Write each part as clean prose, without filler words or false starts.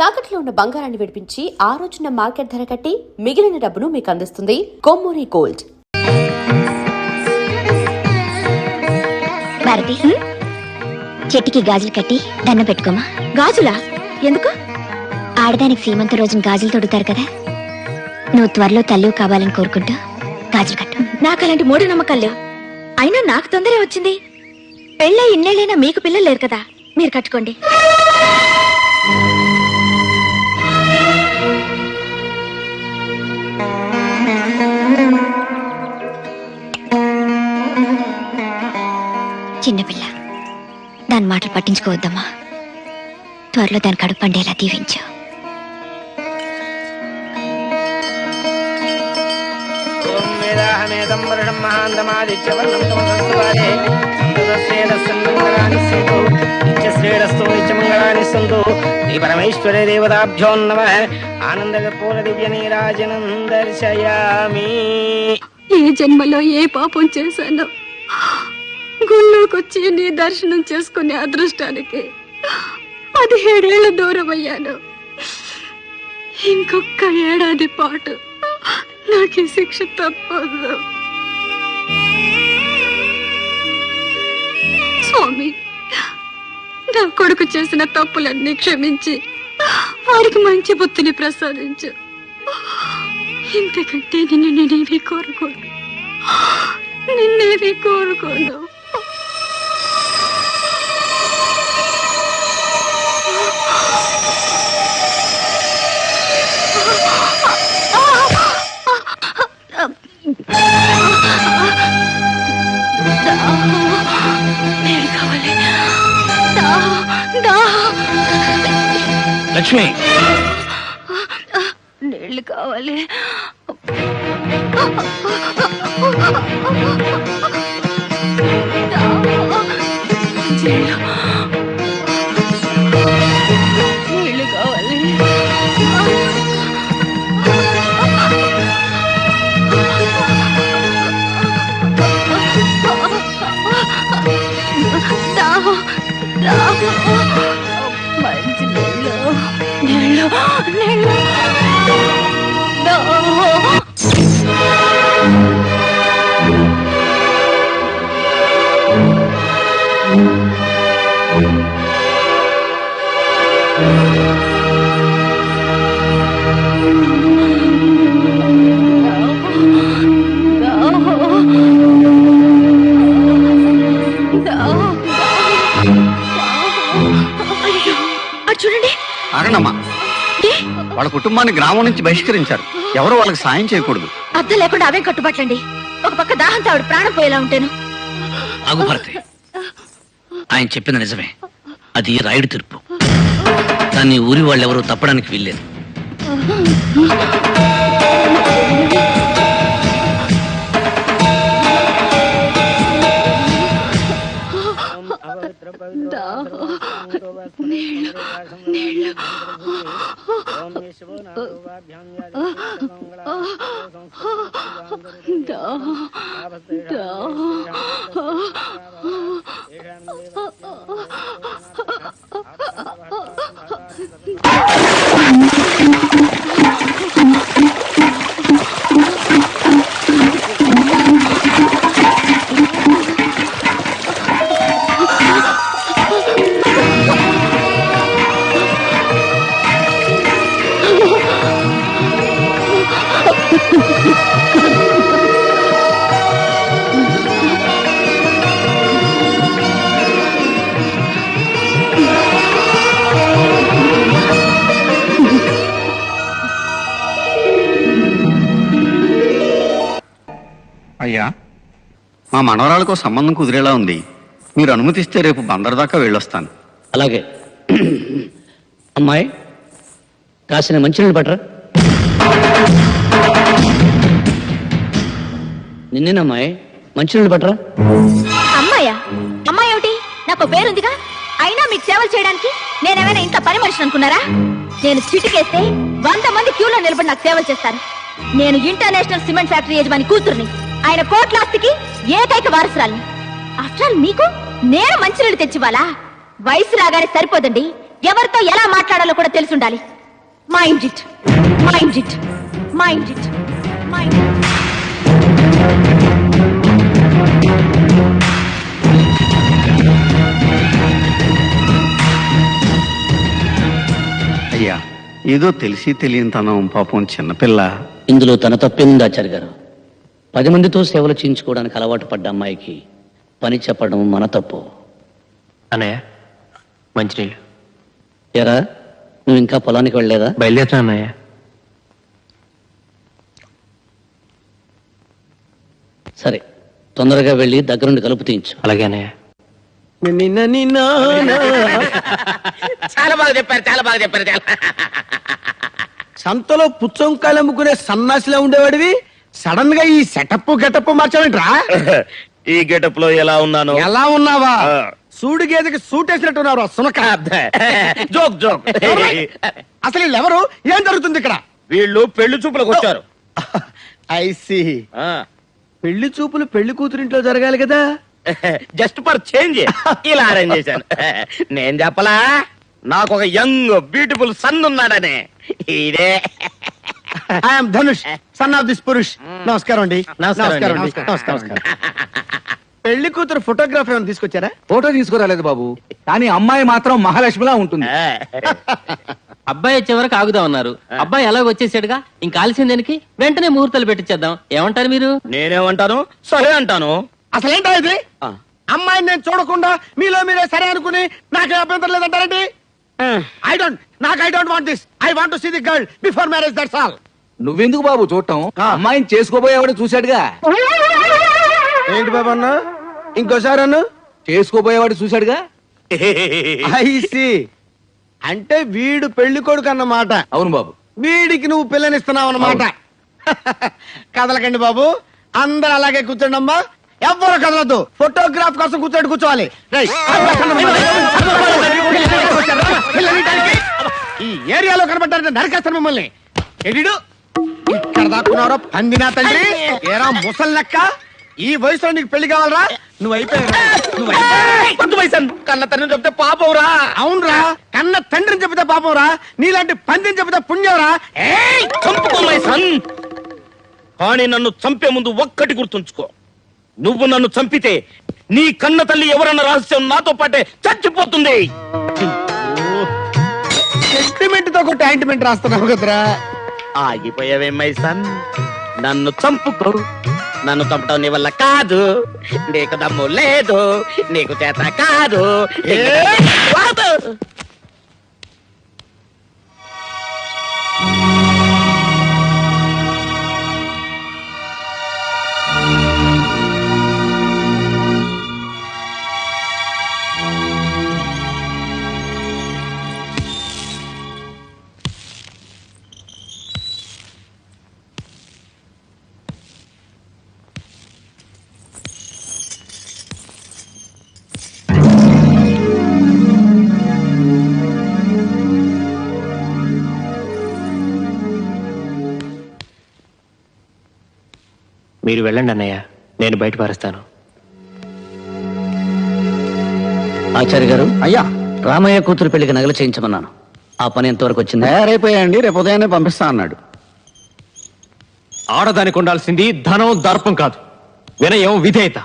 తాకట్లో ఉన్న బంగారాన్ని విడిపించి ఆ రోజున మార్కెట్ ధర కట్టి మిగిలిన డబ్బును మీకు అందిస్తుంది కొమ్మూరి గోల్డ్. భారతి, చెట్టుకి గాజులు కట్టి దండం పెట్టుకోమా. గాజులా? ఎందుకు? ఆడదానికి సీమంత రోజున గాజులు తొడుగుతారు కదా, నువ్వు త్వరలో తల్లి కావాలని కోరుకుంటూ గాజులు కట్టు. నాకు అలాంటి మూఢనమ్మకాలు లేవు. అయినా నాకు తొందరే వచ్చింది. పెళ్ళై ఇన్నేళ్ళైనా మీకు పిల్లలు లేరు కదా, మీరు కట్టుకోండి. చిన్నపిల్ల, దాని మాటలు పట్టించుకోవద్దమ్మా. త్వరలో దాని కడుపు పండేలా దీవించు. పరమేశ్వర దేవతాభ్యో నమః. ఆనందకర్పూర దివ్య నీరాజనం దర్శయామి. ఏ జన్మలో ఏ పాపం చేశానో గుళ్ళోకొచ్చి నీ దర్శనం చేసుకునే అదృష్టానికి 17 ఏళ్ల దూరం అయ్యాను. ఇంకొక ఏడాది పాటు నాకు ఈ శిక్ష తప్పదు. స్వామి, నా కొడుకు చేసిన తప్పులన్నీ క్షమించి వారికి మంచి బుద్ధిని ప్రసాదించు. ఇంతకంటే నిన్నేవి కోరుకోను. లక్ష్మి, నీళ్ళు కావాలి. నీళ్ళు కావాలి. మంచి నీళ్ళు. చూడండి. ఆగండమ్మా, వాళ్ళ కుటుంబాన్ని గ్రామం నుంచి బహిష్కరించారు. ఎవరు వాళ్ళకి సాయం చేయకూడదు. అర్థం లేకుండా అవే కట్టుబాట్లండి. ఒక పక్క దాహంతో ఆవిడ ప్రాణం పోయేలా ఉంటాను. ఆగు భారతి, ఆయన చెప్పింది నిజమే. అది రాయుడు తీర్పు. దాన్ని ఊరి వాళ్ళెవరూ తప్పడానికి వీల్లేదు. అయ్యా, మా మనవరాలకు సంబంధం కుదిరేలా ఉంది. మీరు అనుమతిస్తే రేపు బందర్ దాకా వెళ్ళొస్తాను. అలాగే. అమ్మాయి, కాసిన మంచినీళ్ళు పట్టరా. నిన్నేనమ్మాయి, మంచినీళ్ళు పట్టరా. అమ్మాయా? అమ్మాయి ఏమిటి? నాకు పేరుందిగా. అయినా మీకు సేవలు చేయడానికి నేనేమైనా ఇంట్లో పని మనిషి అనుకున్నారా? నేను చిటికేస్తే 100 మంది క్యూలో నిలబడి నాకు సేవలు చేస్తాను. నేను ఇంటర్నేషనల్ సిమెంట్ ఫ్యాక్టరీ యజమాని కూతుర్ని. ఆయన కోట్లాస్తికి ఏకైక వారసురాల్ని. ఆఫ్టర్ ఆల్ మీకు నేను మంచినీళ్ళు తెచ్చివ్వాలా? వయసు రాగానే సరిపోదండి, ఎవరితో ఎలా మాట్లాడాలో కూడా తెలుసుండాలి. Mind it, mind it, mind it, mind it. అయ్యా ఏదో తెలిసి తెలియనితనం పాపం చిన్నపిల్ల. ఇందులో తన తప్పేముంది ఆచార్య గారు? 10 మందితో సేవలు చేయించుకోవడానికి అలవాటు పడ్డ అమ్మాయికి పని చెప్పడం మన తప్పు. అన్నయ్య మంచినీళ్ళు. ఎరా, నువ్వు ఇంకా పొలానికి వెళ్ళలేదా? బయలుదేరుతా అన్నయ్య. సరే, తొందరగా వెళ్ళి దగ్గరుండి కలుపు తీయించు. అలాగే అన్నయ్య. చాలా బాగా చెప్పారు, చాలా బాగా చెప్పారు. చాలా సంతలో పుచ్చంకాయలు అమ్ముకునే సన్నాసిలో ఉండేవాడివి సడన్ గా ఈ సెటప్ గెటప్ మార్చావేంట్రా? ఈ గెటప్ లో ఎలా ఉన్నాను? ఎలా ఉన్నావా? సూడి గేదెకి సూట్ వేసినట్టున్నారు సునక. Joke joke. అసలు వీళ్ళెవరు? ఏం జరుగుతుంది ఇక్కడ? వీళ్ళు పెళ్లి చూపులకు వచ్చారు. ఐసి ఆ, పెళ్లి చూపులు పెళ్లి కూతురింట్లో జరగాలి కదా. జస్ట్ ఫర్ చేంజ్ ఇలా అరేంజ్ చేశాను. నేను చెప్పలా, నాకు ఒక యంగ్ బ్యూటిఫుల్ సన్ ఉన్నాడనే. ఇదే I'm Dhanush, son of this Purush. నమస్కారం అండి. నమస్కారం అండి. నమస్కారం. పెళ్లి కూతురు ఫోటోగ్రాఫ్ ఏమైనా తీసుకొచ్చారా? ఫోటో తీసుకురాలేదు బాబు, కానీ అమ్మాయి మాత్రం మహాలక్ష్మిలా ఉంటుంది. అబ్బాయి వచ్చే వరకు ఆగుదామన్నారు. అబ్బాయి ఎలాగ వచ్చేసాడుగా, ఇంకా ఆలస్యం దానికి వెంటనే ముహూర్తాలు పెట్టించేద్దాం. ఏమంటారు మీరు? నేనేమంటాను, సరే అంటాను. అసలేంటా ఇది? అమ్మాయిని నేను చూడకుండా మీలో మీరే సరే అనుకుని నాకే అభ్యంతరం లేదంటారండి? I don't want this. I want to see the girl before marriage, that's all. నువ్వెందుకు బాబు చూడటం? అమ్మాయిని చేసుకోబోయేవాడు చూశాడుగా. ఏంటి బాబు అన్న? ఇంకోసారి అన్న. చేసుకోబోయేవాడు చూశాడుగా. ఐసి అంటే వీడు పెళ్లి కొడుకు అన్నమాట. అవును బాబు. వీడికి నువ్వు పిల్లనిస్తున్నావు అన్నమాట. కదలకండి బాబు, అందరు అలాగే కూర్చోండి అమ్మా. ఎవ్వరు కదలద్దు. ఫోటోగ్రాఫ్ కోసం కూర్చోవాలి. ఈ ఏరియాలో కనబడ్డారంటే నరకేస్తాను మిమ్మల్ని. ఎడిడు ఇక్కడ దాక్కున్నారో పందినా తండ్రి. ఏరా ముసల్లెక్క, ఈ వయసులో నీకు పెళ్లి కావాలరా? నువ్వు అయిపోయావు. కన్న తండ్రి చెప్తే పాపంరా. అవునరా, కన్న తండ్రిని చెబితే పాపంరా, నీలాంటి పందిని చెబితే పుణ్యంరా. చంపుకోమై సన్. కానీ నన్ను చంపే ముందు ఒక్కటి గుర్తుంచుకో, నువ్వు నన్ను చంపితే నీ కన్న తల్లి ఎవరన్న రహస్యం నాతో పాటే చచ్చిపోతుంది. సెంటిమెంట్ తో ఒక ఆయింట్మెంట్ రాస్తున్నావు కదరా. ఆగిపోయావేమై సన్. నన్ను చంపుకో. నన్ను చంపటం నీ వల్ల కాదు. నీకు దమ్ము లేదు, నీకు చేత కాదు. మీరు వెళ్ళండి అన్నయ్య, నేను బయట పారేస్తాను. ఆచార్య గారు, అయ్యా, రామయ్య కూతురు పెళ్లికి నగలు చేయించమన్నాను. ఆ పని ఎంతవరకు వచ్చింది? తయారైపోయాయండి, రేపు ఉదయాన్నే పంపిస్తా అన్నాడు. ఆడదానికి ఉండాల్సింది ధనం దర్పం కాదు, వినయం విధేయత.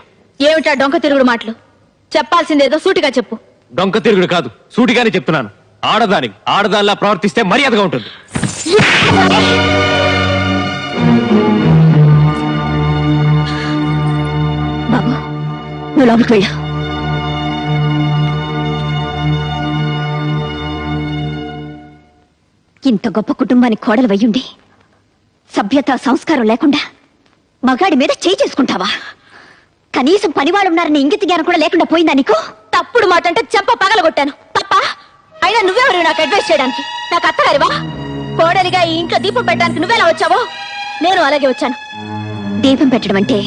ఏమిటా డొంక తిరుగుడు మాటలు? చెప్పాల్సిందేదో సూటిగా చెప్పు. డొంక తిరుగుడు కాదు, సూటిగానే చెప్తున్నాను. ఆడదానిలా ప్రవర్తిస్తే మర్యాదగా ఉంటుంది. బాబు, నువ్వు లోపలికి వెళ్ళు. ఇంత గొప్ప కుటుంబానికి కోడలు వయ్యుండి సభ్యత సంస్కారం లేకుండా మగాడి మీద చేయి చేసుకుంటావా? కనీసం పనివాళ్ళు ఉన్నారని ఇంగిత జ్ఞానం కూడా లేకుండా పోయిందా నీకు? తప్పుడు మాట అంటే చెంప పగలగొట్టాను తప్ప. అయినా నువ్వెవరు నాకు అడ్వైస్ చేయడానికి? నాకు అత్తగారివా? కోడలిగా ఈ ఇంట్లో దీపం పెట్టడానికి నువ్వెలా వచ్చావో నేను అలాగే వచ్చాను. దీపం పెట్టడం అంటే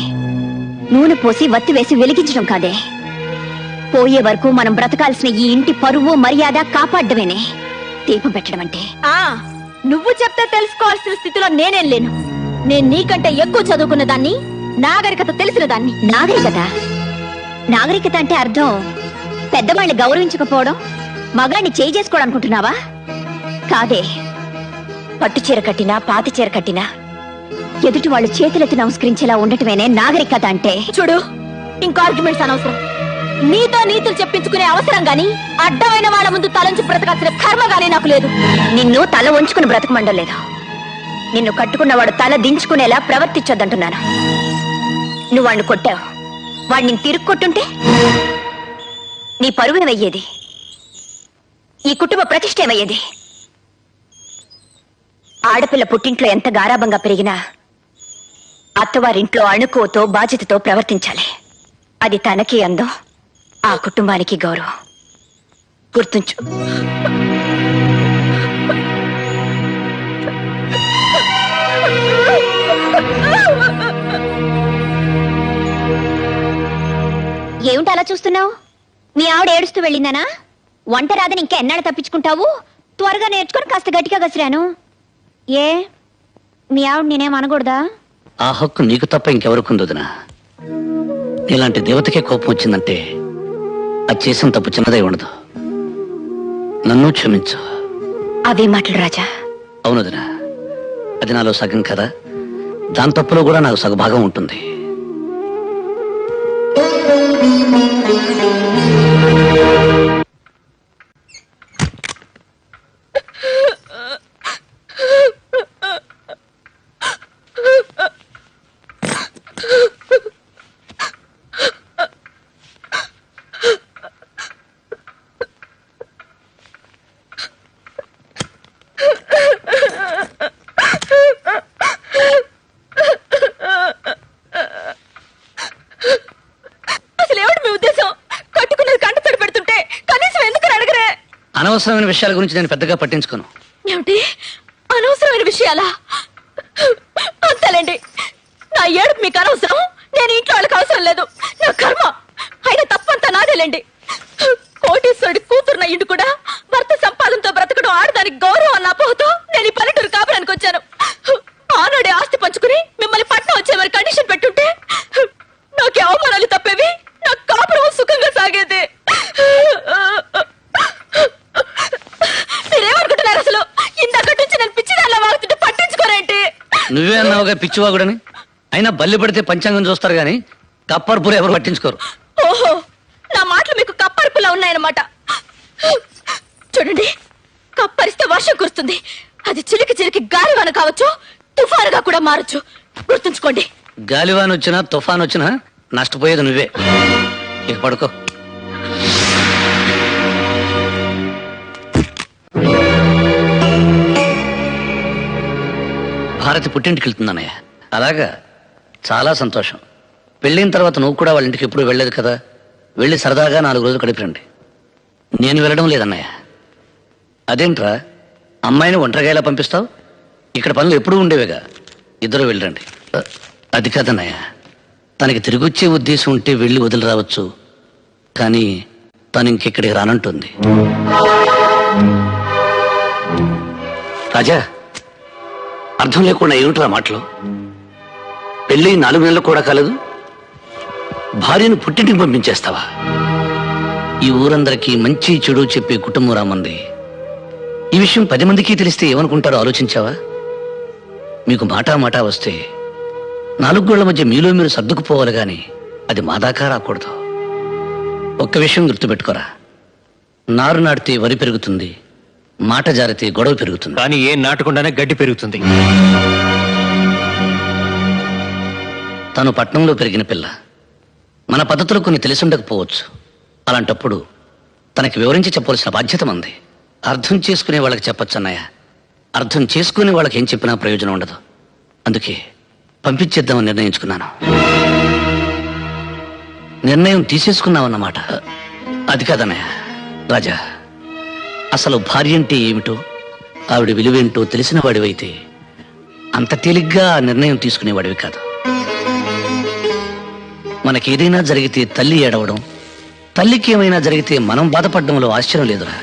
నూనె పోసి వత్తి వేసి వెలిగించడం కాదే. పోయే వరకు మనం బ్రతకాల్సిన ఈ ఇంటి పరువు మర్యాద కాపాడమేనే దీపం పెట్టడం అంటే. నువ్వు చెప్తే తెలుసుకోవాల్సిన స్థితిలో నేనేం లేను. నేను నీకంటే ఎక్కువ చదువుకున్న దాన్ని, నాగరికత తెలిసిన దాన్ని. నాగరికత అంటే అర్థం పెద్దవాళ్ళని గౌరవించకపోవడం, మగాన్ని చేయి చేసుకోవాలనుకుంటున్నావా? కాదే. పట్టు చీర కట్టినా పాత చీర కట్టినా ఎదుటి వాళ్ళు చేతులెత్తి నమస్కరించేలా ఉండటమేనే నాగరికత అంటే. చూడు, ఇంకా ఆర్గ్యుమెంట్స్ అనవసరం. నీతో నీతులు చెప్పించుకునే అవసరం గాని అడ్డమైన వాళ్ళ ముందు తలంచి బ్రతకాల్సిన కర్మ గానీ నాకు లేదు. నిన్ను తల వంచుకుని బ్రతకమండం లేదు. నిన్ను కట్టుకున్నవాడు తల దించుకునేలా ప్రవర్తించొద్దంటున్నాను. నువ్వు వాడిని కొట్టావు, వాడిని తిరుగు కొట్టుంటే నీ పరువేమయ్యేది? ఈ కుటుంబ ప్రతిష్ట ఏమయ్యేది? ఆడపిల్ల పుట్టింట్లో ఎంత గారాబంగా పెరిగినా అత్తవారింట్లో అణుకువతో బాధ్యతతో ప్రవర్తించాలి. అది తనకి అందం, ఆ కుటుంబానికి గౌరవం. గుర్తుంచు. ఏమిటి అలా చూస్తున్నావు? మీ ఆవిడ ఏడుస్తూ వెళ్ళిందనా? వంట రాదని ఇంకా ఎన్నాళ్ళు తప్పించుకుంటావు? త్వరగా నేర్చుకొని కాస్త గట్టిగా గసిరాను. ఏ మీ ఆవిడ నేనేం అనకూడదా? ఆ హక్కు నీకు తప్ప ఇంకెవరికి వదినా? ఇలాంటి దేవతకే కోపం వచ్చిందంటే అది చేసిన తప్పు చిన్నదై ఉండదు. నన్ను క్షమించు. అవే మాటలు రాజా. అవునదినా, అది నాలో సగం కదా, దాని తప్పులో కూడా నాకు సగభాగం ఉంటుంది. అనవసరమైన విషయాల గురించి నేను పెద్దగా పట్టించుకోను. ఏమిటి అనవసరమైన విషయాలా? అంతేలేండి, నా ఏడుపు మీకు అనవసరం, నేను ఇంట్లో వాళ్ళకి అవసరం లేదు. నా కర్మ. అయినా తప్పంతా నాదేలేండి. కోటీశ్వరుడి కూతురున్న ఇంటి కూడా భర్త సంపాదనతో బ్రతకడం ఆడదానికి గౌరవం అన్న అపోహతో నేను ఈ పల్లెటూరు కాపురానికి వచ్చాను. ఆనాడే ఆస్తి పంచుకుని మిమ్మల్ని పట్నం వచ్చే మరి కండిషన్ పెట్టుంటే నాకే అవమానాలు తప్పేవి, నా కాపురం సుఖంగా సాగేది. మీరేమనుకుంటున్నారు అసలు? ఇందాక నుంచి నేను పిచ్చిదాల్లా వాగుతుంటే పట్టించుకోరేంటి? నువ్వే అన్నావుగా పిచ్చివాగుడని. అయినా బల్లి పడితే పంచాంగం చూస్తారు గాని కప్పర్పులు ఎవరు పట్టించుకోరు. ఓహో, నా మాటలు మీకు కప్పరిపులా ఉన్నాయన్నమాట. చూడండి, కప్పరిస్తే వర్షం కురుస్తుంది. అది చిలికి చిలికి గాలివాన కావచ్చు, తుఫానుగా కూడా మారచ్చు. గుర్తుంచుకోండి. గాలివాన్ వచ్చినా తుఫాన్ వచ్చినా నష్టపోయేది నువ్వే. ఇక పడుకో. భారతి పుట్టింటికి వెళ్తుందన్నయ్య. అలాగా, చాలా సంతోషం. పెళ్ళిన తర్వాత నువ్వు కూడా వాళ్ళ ఇంటికి ఎప్పుడు వెళ్ళలేదు కదా, వెళ్ళి సరదాగా 4 రోజులు గడిపిరండి. నేను వెళ్ళడం లేదన్నయ్య. అదేంట్రా, అమ్మాయిని ఒంటరిగా ఎలా పంపిస్తావు? ఇక్కడ పనులు ఎప్పుడూ ఉండేవిగా, ఇద్దరు వెళ్ళండి. అది కాదన్నయ్య, తనకి తిరిగొచ్చే ఉద్దేశం ఉంటే వెళ్ళి వదిలి రావచ్చు, కానీ తను ఇంకెక్కడికి రానంటుంది. రాజా, అర్థం లేకుండా ఏమిట్రా మాటలు? పెళ్ళి 4 నెలలు కూడా కాలేదు, భార్యను పుట్టింటికి పంపించేస్తావా? ఈ ఊరందరికీ మంచి చెడు చెప్పే కుటుంబం రామంది. ఈ విషయం 10 మందికి తెలిస్తే ఏమనుకుంటారో ఆలోచించావా? మీకు మాటా వస్తే 4 గోళ్ల మధ్య మీలో మీరు సర్దుకుపోవాలి గాని అది మా దాకా రాకూడదు. ఒక్క విషయం గుర్తుపెట్టుకోరా, నారు నాటితే వరి పెరుగుతుంది, మాట జారితే గొడవ పెరుగుతుంది. కానీ ఏం నాటకుండానే గడ్డి పెరుగుతుంది. తను పట్నంలో పెరిగిన పిల్ల, మన పద్ధతులు కొన్ని తెలిసుండకపోవచ్చు. అలాంటప్పుడు తనకి వివరించి చెప్పవలసిన బాధ్యత మంది. అర్థం చేసుకునే వాళ్ళకి చెప్పొచ్చు అన్నయ్య, అర్థం చేసుకునే వాళ్ళకి ఏం చెప్పినా ప్రయోజనం ఉండదు. అందుకే పంపించేద్దామని నిర్ణయించుకున్నాను. నిర్ణయం తీసేసుకున్నామన్నమాట. అది కాదన్నయ్య రాజా, అసలు భార్య అంటే ఏమిటో, ఆవిడ విలువేంటో తెలిసిన వాడివైతే అంత తేలిగ్గా ఆ నిర్ణయం తీసుకునేవాడివి కాదు. మనకేదైనా జరిగితే తల్లి ఏడవడం, తల్లికి ఏమైనా జరిగితే మనం బాధపడడంలో ఆశ్చర్యం లేదురా.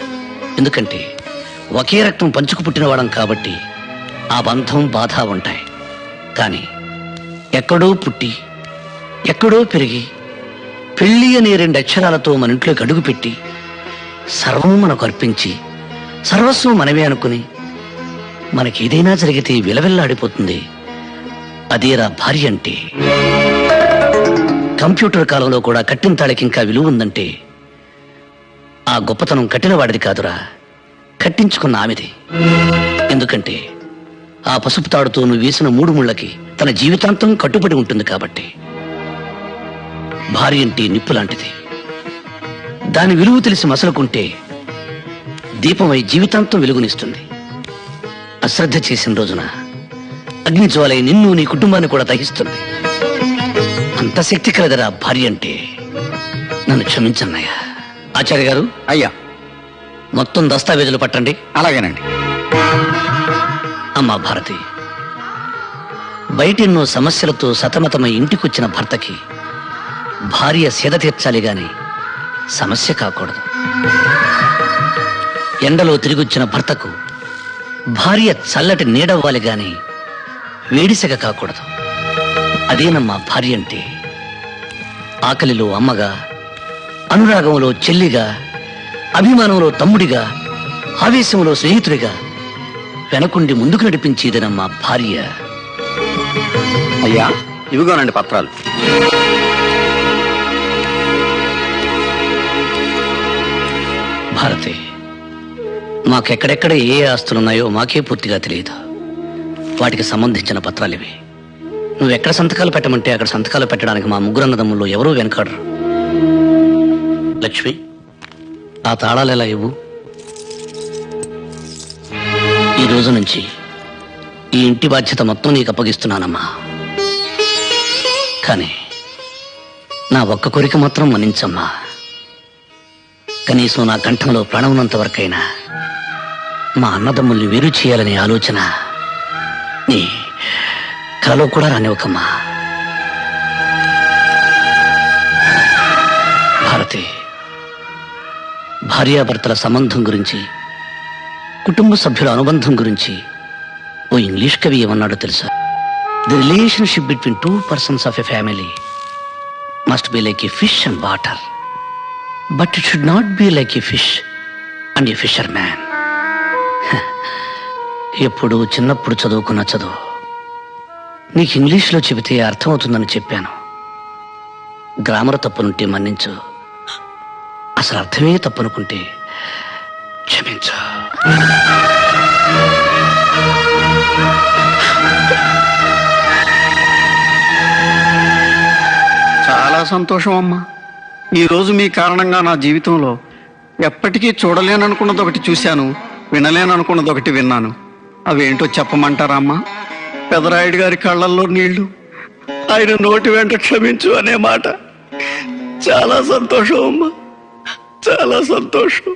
ఎందుకంటే ఒకే రక్తం పంచుకు పుట్టినవాడం కాబట్టి ఆ బంధం బాధ ఉంటాయి. కానీ ఎక్కడో పుట్టి ఎక్కడో పెరిగి పెళ్లి అనే 2 అక్షరాలతో మన ఇంట్లోకి అడుగుపెట్టి సర్వం మనకు అర్పించి సర్వస్వం మనమే అనుకుని మనకేదైనా జరిగితే విలవిల్లాడిపోతుంది. అదేరా భార్య అంటే. కంప్యూటర్ కాలంలో కూడా కట్టిన తాళికి ఇంకా విలువ ఉందంటే ఆ గొప్పతనం కట్టిన వాడిది కాదురా, కట్టించుకున్న ఆమెది. ఎందుకంటే ఆ పసుపు తాడుతో నువ్వు వేసిన 3 ముళ్ళకి తన జీవితాంతం కట్టుబడి ఉంటుంది కాబట్టి. భార్య అంటే నిప్పు లాంటిది. దాని విలువ తెలిసి మసలుకుంటే దీపమై జీవితాంతం వెలుగునిస్తుంది. అశ్రద్ధ చేసిన రోజున అగ్నిజ్వాలై నిన్ను నీ కుటుంబాన్ని కూడా దహిస్తుంది. అంత శక్తి కలదరా భార్య అంటే. నన్ను క్షమించన్నయ్యా. ఆచార్య గారు, అయ్యా మొత్తం దస్తావేజులు పట్టండి. అలాగేనండి. అమ్మా భారతి, బయట ఎన్నో సమస్యలతో సతమతమై ఇంటికొచ్చిన భర్తకి భార్య సేద తీర్చాలి గాని సమస్య కాకూడదు. ఎండలో తిరిగొచ్చిన భర్తకు భార్య చల్లటి నీడవ్వాలి గాని వేడిసెగ కాకూడదు. అదేనమ్మా భార్య అంటే. ఆకలిలో అమ్మగా, అనురాగంలో చెల్లిగా, అభిమానంలో తమ్ముడిగా, ఆవేశంలో స్నేహితుడిగా వెనకుండి ముందుకు నడిపించేదనమ్మా భార్య. అయ్యా ఇవిగోనండి పత్రాలు. భారతి, మాకెక్కడెక్కడ ఏ ఆస్తులున్నాయో మాకే పూర్తిగా తెలియదు. వాటికి సంబంధించిన పత్రాలివి. నువ్వెక్కడ సంతకాలు పెట్టమంటే అక్కడ సంతకాలు పెట్టడానికి మా 3 అన్నదమ్ముల్లో ఎవరూ వెనకాడరు. లక్ష్మి, ఆ తాళాలు ఎలా ఇవ్వు. ఈ రోజు నుంచి ఈ ఇంటి బాధ్యత మొత్తం నీకు అప్పగిస్తున్నానమ్మా. కానీ నా ఒక్క కోరిక మాత్రం మన్నించమ్మా. కనీసం నా కంఠంలో ప్రాణం ఉన్నంత వరకైనా మా అన్నదమ్ముల్ని వేరు చేయాలనే ఆలోచన నీ కలలో కూడా రానివ్వకమ్మా. భారతి, భార్యాభర్తల సంబంధం గురించి, కుటుంబ సభ్యుల అనుబంధం గురించి ఓ ఇంగ్లీష్ కవి ఏమన్నాడో తెలుసా? The relationship between 2 persons of a family must be like a fish and water, but it should not be like a fish and a fissure man. ఎప్పుడు చిన్నప్పుడు చదువుకున్న చదువు నీకు ఇంగ్లీష్లో చెబితే అర్థమవుతుందని చెప్పాను. గ్రామర్ తప్పునుంటే మన్నించు, అసలు అర్థమే తప్పనుకుంటే క్షమించు. చాలా సంతోషం అమ్మా. ఈరోజు మీ కారణంగా నా జీవితంలో ఎప్పటికీ చూడలేననుకున్నది ఒకటి చూశాను, వినలేననుకున్నది ఒకటి విన్నాను. అవేంటో చెప్పమంటారా అమ్మా? పెదరాయుడు గారి కళ్ళల్లో నీళ్లు, ఆయన నోటి వెంట క్షమించు అనే మాట. చాలా సంతోషం అమ్మా, చాలా సంతోషం.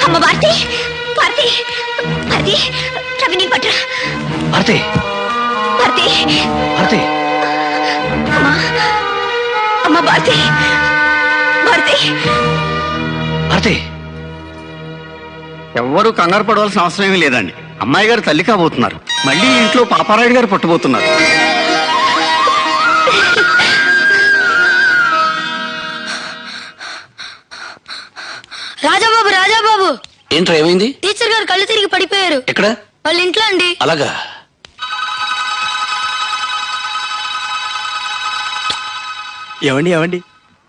అమ్మ భారతి, భారతి, భారతి, రవి నీ పట్ల. భారతి, భారతి, భారతి, అమ్మా, అమ్మ భారతి, భారతి. భారతి. ఎవ్వరూ కంగారు పడవలసిన అవసరం ఏమీ లేదండి. అమ్మాయి గారు తల్లి కాబోతున్నారు. మళ్ళీ ఇంట్లో పాపారాయుడు గారు పుట్టబోతున్నారు. రాజాబాబు, రాజాబాబు, ఏంట్రా ఏమైంది? టీచర్ గారు కళ్ళు తిరిగి పడిపోయారు. ఎక్కడ? వాళ్ళ ఇంట్లో అండి. అలాగా? ఏమండి ఏమండి,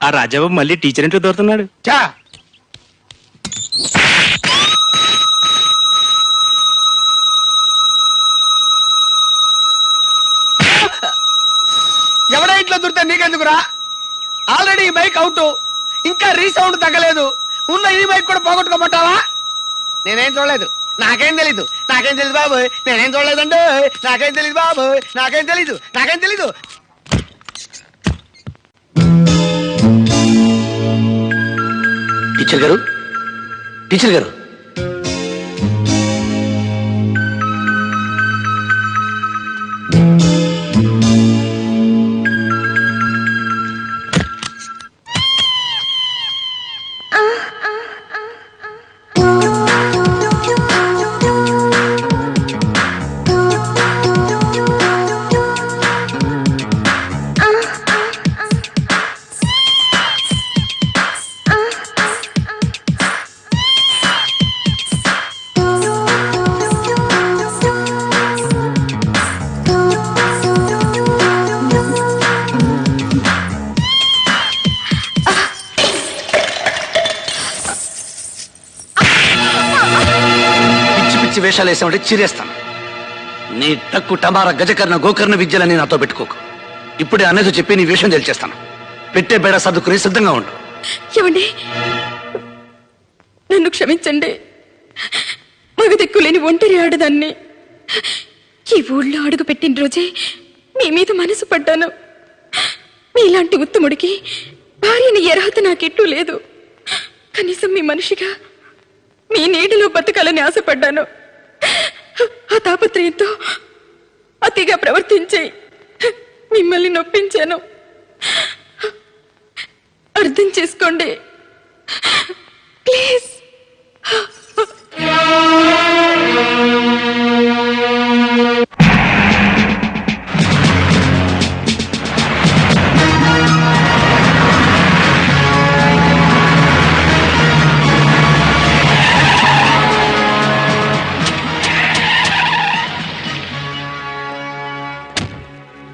ఆ రాజాబాబు మళ్ళీ టీచర్ ఇంట్లో దొరుకుతున్నాడు. చా ఎవడ ఇంట్లో దొరికితే నీకెందుకురా? ఆల్రెడీ ఈ బైక్ అవుట్, ఇంకా రీసౌండ్ తగ్గలేదు. ఉన్న ఈ బైక్ కూడా పోగొట్టుకోమంటావా? నేనేం చూడలేదు, నాకేం తెలీదు, నాకేం తెలీదు బాబు, నేనేం చూడలేదండి, నాకేం తెలీదు బాబు, నాకేం తెలీదు, నాకేం తెలీదు. టీచర్ గారు, టీచర్ గారు, పిచ్చి వేషాలు వేసామంటే చీరేస్తాను. నీ టక్కు టమార గజకర్ణ గోకర్ణ విద్యలని నాతో పెట్టుకోకు. ఇప్పుడే అనేది చెప్పి నీ విషయం తెలిచేస్తాను. పెట్టే బేడ సర్దుకుని సిద్ధంగా ఉండు. ఏమండి, నన్ను క్షమించండి. మగదిక్కులేని ఒంటరి ఆడదాన్ని. ఈ ఊళ్ళో అడుగు పెట్టిన రోజే మీ మీద మనసు పడ్డాను. మీలాంటి ఉత్తముడికి భార్యని అర్హత నాకెట్టూ లేదు. కనీసం మీ మనిషిగా మీ నీడలో బతకాలని ఆశపడ్డాను. ఆ తాపత్రయంతో అతిగా ప్రవర్తించి మిమ్మల్ని నొప్పించాను. అర్థం చేసుకోండి ప్లీజ్.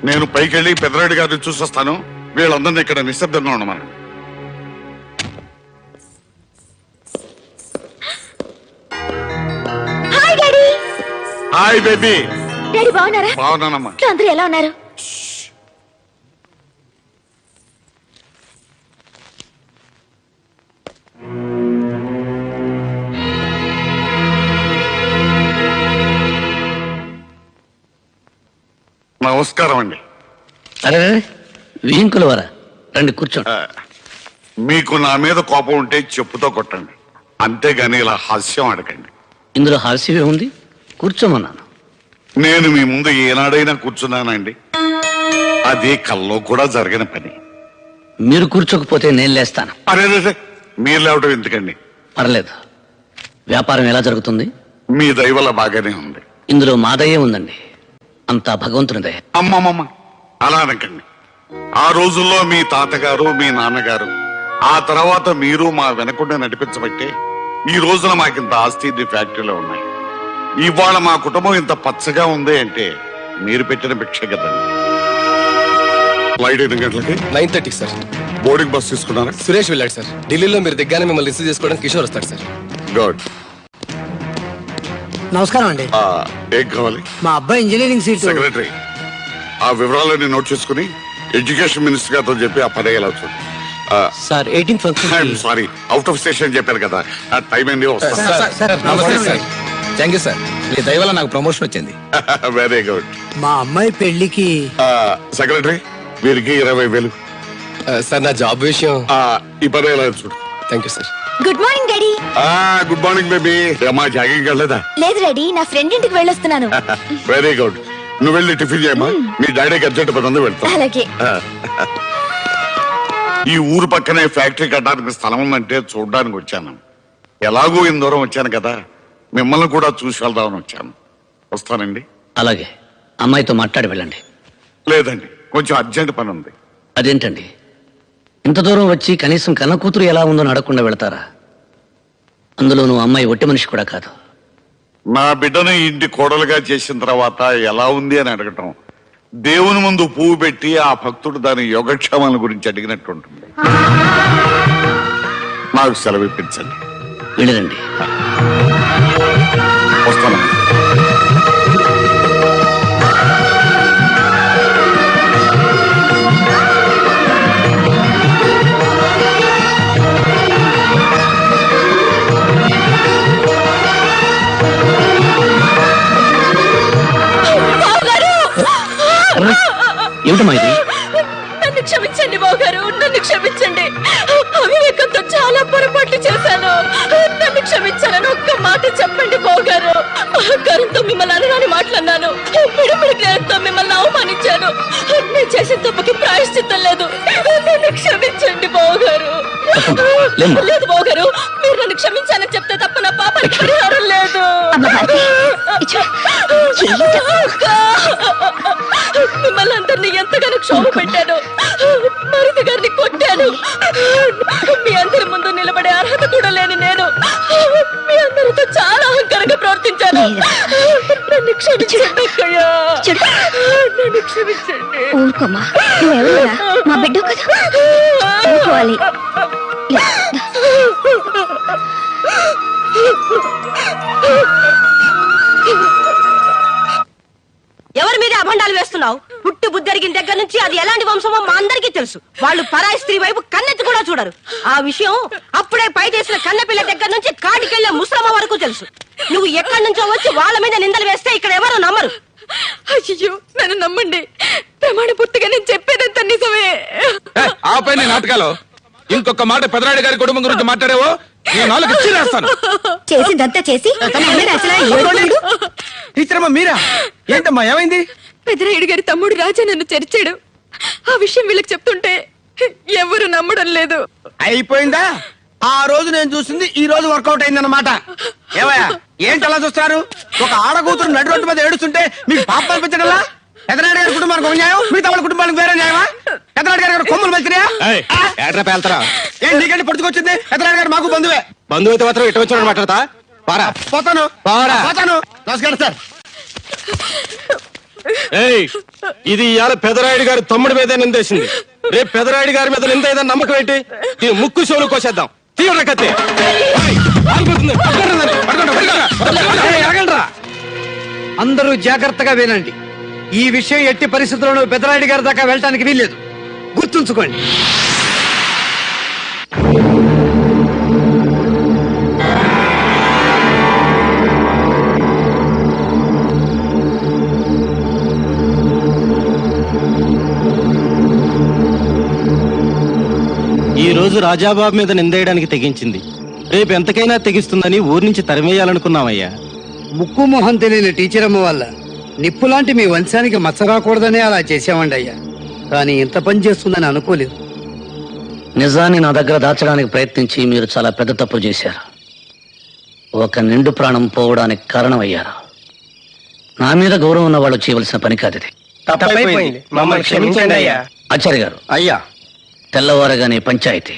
నేను పైకెళ్ళి పెద్దరెడ్డి గారిని చూసొస్తాను. వీళ్ళందరినీ ఇక్కడ నిశ్శబ్దంగా ఉండమని. Hi daddy. Hi baby. Daddy బాగున్నారా? బాగున్నానమ్మా. అందరూ ఎలా ఉన్నారు? నమస్కారం అండి. అరే వీంకుల వరా, రండి కూర్చోండి. మీకు నా మీద కోపం ఉంటే చెప్పుతో కొట్టండి, అంతేగాని ఇలా హాస్యం అడగండి. ఇందులో హాస్యమే ఉంది, కూర్చోమన్నాను. నేను మీ ముందు ఏనాడైనా కూర్చున్నానండి? అది కల్లో కూడా జరగని పని. మీరు కూర్చోకపోతే నేను లేస్తాను. అరే మీరు లేవటం ఎందుకండి? పర్లేదు. వ్యాపారం ఎలా జరుగుతుంది? మీ దయ వల్ల బాగానే ఉంది. ఇందులో మాదయ్యే ఉందండి, అంతా భగవంతుని దయ. అమ్మమ్మమ్మ అలా అనకండి. ఆ రోజుల్లో మీ తాతగారు మీ నాన్నగారు, ఆ తర్వాత మీరు మా వెనకుండా నడిపించబట్టే ఈ రోజున మాకింత ఆస్తి ఫ్యాక్టరీలో ఉన్నాయి. ఇవాళ మా కుటుంబం ఇంత పచ్చగా ఉంది అంటే మీరు పెట్టిన భిక్ష కదండి. ఫ్లైట్ 8 గంటలకి 9:30 సార్. బోర్డింగ్ బస్ తీసుకున్నారా? సురేష్ వెళ్ళాడు సార్. ఢిల్లీలో మీరు దిగ్గానే మిమ్మల్ని రిసీవ్ చేసుకోవడానికి కిషోర్ వస్తాడు సార్. గుడ్. నమస్కారం అండి. ఏం కావాలి? మా అబ్బాయి ఇంజనీరింగ్ సీట్. సెక్రటరీ, ఆ వివరాలన్నీ నోట్ చేసుకుని ఎడ్యుకేషన్ మినిస్టర్ గారితో చెప్పి ఆ పని ఎలా అవుతుంది. Sir 18th function. Sorry, out of station చెప్పారు కదా, ఆ టైం ఏంది వస్తా. నమస్తే సార్. Thank you sir. మీ దయ వల్ల నాకు ప్రమోషన్ వచ్చింది. Very good. మా అమ్మాయి పెళ్లికి సెక్రటరీ, వీరికి 20,000. సార్ నా జాబ్ విషయం. ఈ పని ఎలా చూడు. Thank you sir. Good morning daddy. Good morning baby. అమ్మా జాగింగ్ వెళ్ళలేదా? లేదు డాడీ, నా ఫ్రెండ్ ఇంటికి వెళ్ళొస్తున్నాను. Very good. నువ్వు వెళ్ళి టిఫిన్ చేయమ్మా. మీ డాడీకి అర్జెంట్ పని ఉంది, వెళ్తా. అలాగే. ఈ ఊరు పక్కనే ఫ్యాక్టరీ కట్టడానికి స్థలం ఉందంటే చూడడానికి వచ్చాను. ఎలాగో ఇంత దూరం వచ్చాను కదా, మిమ్మల్ని కూడా చూసి వెళ్దామని వచ్చాను. వస్తానండి. అలాగే, అమ్మాయితో మాట్లాడి వెళ్ళండి. లేదండి, కొంచెం అర్జెంట్ పని ఉంది. అదేంటండి, ఇంత దూరం వచ్చి కనీసం కన్న కూతురు ఎలా ఉందో అడగకుండా వెళతారా? అందులోనూ అమ్మాయి ఒట్టి మనిషి కూడా కాదు. నా బిడ్డను ఇంటి కోడలుగా చేసిన తర్వాత ఎలా ఉంది అని అడగటం దేవుని ముందు పువ్వు పెట్టి ఆ భక్తుడు దాని యోగక్షేమాల గురించి అడిగినట్టు ఉంటుంది. నాకు సెలవు ఇప్పించండి. వెళ్ళండి. వస్తాను. ఏమిటమ్మా ఇది? నన్ను క్షమించండి బావగారు, నన్ను క్షమించండి. అవివేకంతో చాలా పొరపాట్లు చేశాను. నన్ను క్షమించాలని ఒక్క మాట చెప్పండి బావగారు. అహంకారంతో మిమ్మల్ని అనరాని మాట్లాడినాను. మిడిమిడి జ్ఞానంతో మిమ్మల్ని అవమానించాను. నేను చేసిన తప్పుకి ప్రాయశ్చిత్తం లేదు. నన్ను క్షమించండి బావగారు. లేదు బావగారు, మీరు నన్ను క్షమించాలని చెప్తే తప్ప నా పాపానికి పరిహారం లేదు. మిమ్మల్ని అందరినీ ఎంతగానో క్షోభ పెట్టాను. మరిది గారిని కొట్టాను. మీ అందరి ముందు నిలబడే అర్హత కూడా లేని నేను మీ అందరితో చాలా అహంకారంగా ప్రవర్తించాను. నన్ను క్షమించండి అక్కయ్యా, నన్ను క్షమించండి. ఊరుకోమ్మా, నువ్వెవరురా? మా బిడ్డ కదా, ఊరుకోవాలి. జరిగిన దగ్గర నుంచి అది ఎలాంటి వంశమో మా అందరికీ తెలుసు. వాళ్ళు పరాయి స్త్రీ వైపు కన్నెత్తి కూడా చూడరు. ఆ విషయం అప్పుడే పై చేసిన కన్నెపిల్ల దగ్గర నుంచి కాటికెళ్లే ముసలమ్మ వరకు తెలుసు. నువ్వు ఎక్కడి నుంచో వచ్చి వాళ్ళ మీద నిందలు వేస్తే ఇక్కడ ఎవరు నమ్మరు. అయ్యో నన్ను నమ్మండి, ప్రమాణ పూర్తిగా నేను చెప్పేదంతా నిజమే. ఆపై నీ నాటకాలు ఇంకొక మాట పెదరాడి గారి కుటుంబం గురించి మాట్లాడేవో నేను నాలుగు ఇచ్చేస్తాను. చేసిందంతా చేసి టీచరమ్మ మీరా? ఏంటమ్మా ఏమైంది? పెదరాయుడు గారి తమ్ముడు రాజా నన్ను చరిచాడు. ఆ విషయం వీళ్ళకి చెప్తుంటే ఎవరు నమ్మడం లేదు. అయిపోయిందా? ఆ రోజు నేను చూసింది ఈ రోజు వర్కౌట్ అయిందన్నమాట. ఏవయ్యా ఏంటి అలా చూస్తారు? ఒక ఆడకూతురు నడు రోడ్డు మీద ఏడుస్తుంటే మీకు పాప అనిపించగలరా? పెదనాయుడు గారి కుటుంబానికి ఒక న్యాయం, మిగతా వాళ్ళ కుటుంబానికి వేరే న్యాయమా? పెదనాయుడు గారి కొమ్ములు వెళ్తున్నాయా? ఏట్రా పేల్తారా? ఏం నీకంటే పడుచుకొచ్చింది? పెదనాయుడు గారు మాకు బంధువే. బంధువు అయితే మాత్రం ఇటు వచ్చి మాట్లాడతా పారా పోతాను పోరా. పోతాను. నమస్కారం సార్. ఇది ఇవాళ పెదరాయుడు గారి తమ్ముడి మీద నిందేసింది. రేపు పెదరాయుడు గారి మీద నింద ఏదైనా నమ్మకం ఏంటి? ఈ ముక్కు చెవులు కోసేద్దాం. తీవ్ర కత్తి అందరూ జాగ్రత్తగా వినండి. ఈ విషయం ఎట్టి పరిస్థితుల్లోనూ పెదరాయుడు గారి దాకా వెళ్ళటానికి వీల్లేదు, గుర్తుంచుకోండి. ఈ రోజు రాజాబాబు మీద నిందేయడానికి తెగించింది. రేపు ఎంతకైనా తెగిస్తుందని ఊరి నుంచి తరిమేయాలనుకున్నామయ్యా. ముక్కు మొహం తెలియని టీచరమ్మ వల్ల నిప్పులాంటి మీ వంశానికి మచ్చ రాకూడదనే అలా చేసామండి అయ్యా. కానీ ఇంత పని చేస్తుందని అనుకోలేదు. నిజాన్ని నా దగ్గర దాచడానికి ప్రయత్నించి మీరు చాలా పెద్ద తప్పు చేశారు. ఒక నిండు ప్రాణం పోవడానికి కారణమయ్యారు. నా మీద గౌరవం ఉన్న వాళ్ళు చేయవలసిన పని కాదు ఇది. మమ్మల్ని క్షమించండి అయ్యా. ఆచార్య గారు, అయ్యా తెల్లవారగానే పంచాయతీ